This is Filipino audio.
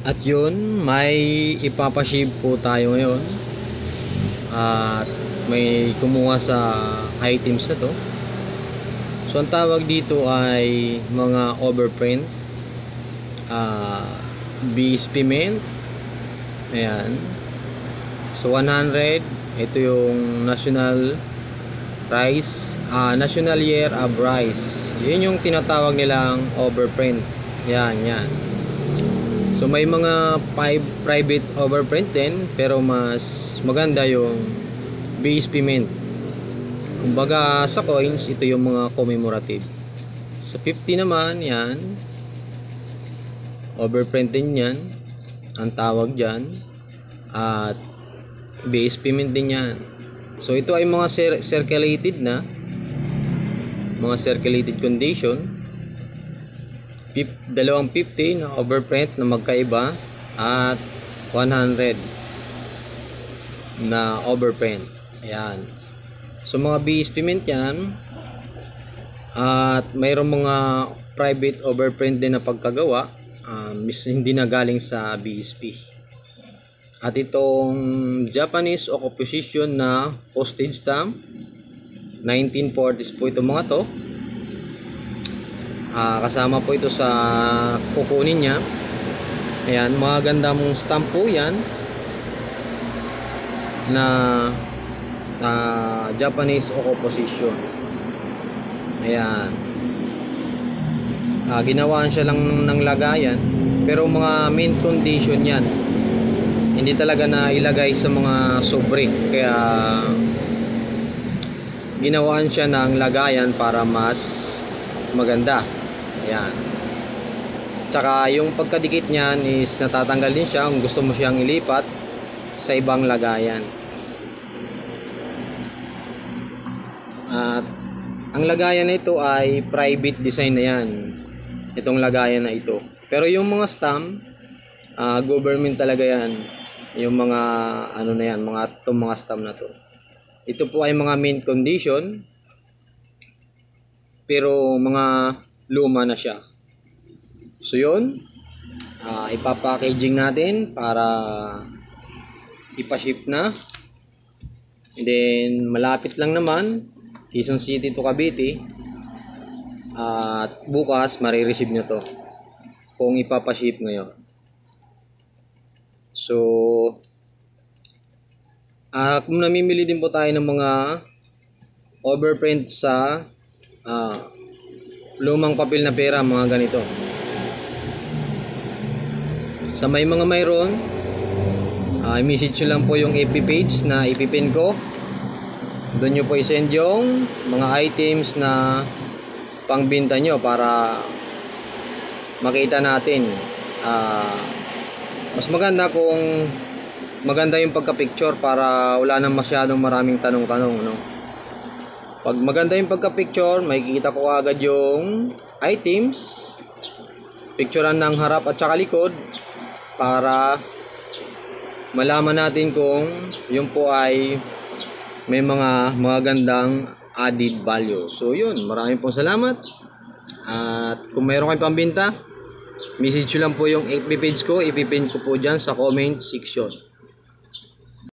At yun, may ipapaship po tayo ngayon. At may kumuha sa items na to. So ang tawag dito ay mga overprint, BSP mint. Ayan. So 100, ito yung national rice, national year of rice. Yun yung tinatawag nilang overprint. Yan. So may mga private overprint din, pero mas maganda yung BSP mint. Kumbaga sa coins, ito yung mga commemorative. Sa 50 naman, yan, overprint din yan, ang tawag dyan. At BSP mint din yan. So ito ay mga circulated na, mga circulated condition. 250 na overprint na magkaiba at 100 na overprint. Ayan. So mga BSP mint yan. At mayroong mga private overprint din na pagkagawa, hindi na galing sa BSP. At itong Japanese Occupation na postage stamp, 1940s po ito mga to. Kasama po ito sa kukunin niya. Ayan, mga ganda mong stamp po yan na Japanese Occupation. Ayan, ginawaan siya lang ng lagayan, pero mga mint condition yan, hindi talaga na ilagay sa mga sobre, kaya ginawaan siya ng lagayan para mas maganda. Ayan. Tsaka yung pagkadikit niyan is natatanggal din siya kung gusto mo siyang ilipat sa ibang lagayan. At ang lagayan na ito ay private design na yan. Itong lagayan na ito. Pero yung mga stamp, government talaga yan. Yung mga ano na yan, itong mga stamp na to. Ito po ay mga mint condition, pero mga luma na siya. So yun, ipapackaging natin para ipaship na. And then malapit lang naman, Quezon City to Cavite. At bukas marireceive nyo to kung ipapaship ngayon. So kung namimili din po tayo ng mga overprint sa lumang papel na pera, mga ganito, sa may mga mayroon, i-message nyo lang po yung FB page na ipipin ko. Doon nyo po i-send yung mga items na pangbinta nyo para makita natin. Mas maganda kung maganda yung pagka-picture para wala nang masyadong maraming tanong-tanong, no? Pag maganda yung pagka-picture, makikita ko agad yung items, picturean ng harap at saka likod, para malaman natin kung yun po ay may mga magandang added value. So yun, maraming pong salamat. At kung mayroon kayong pambinta, message lang po yung FB page ko, ipipin ko po dyan sa comment section.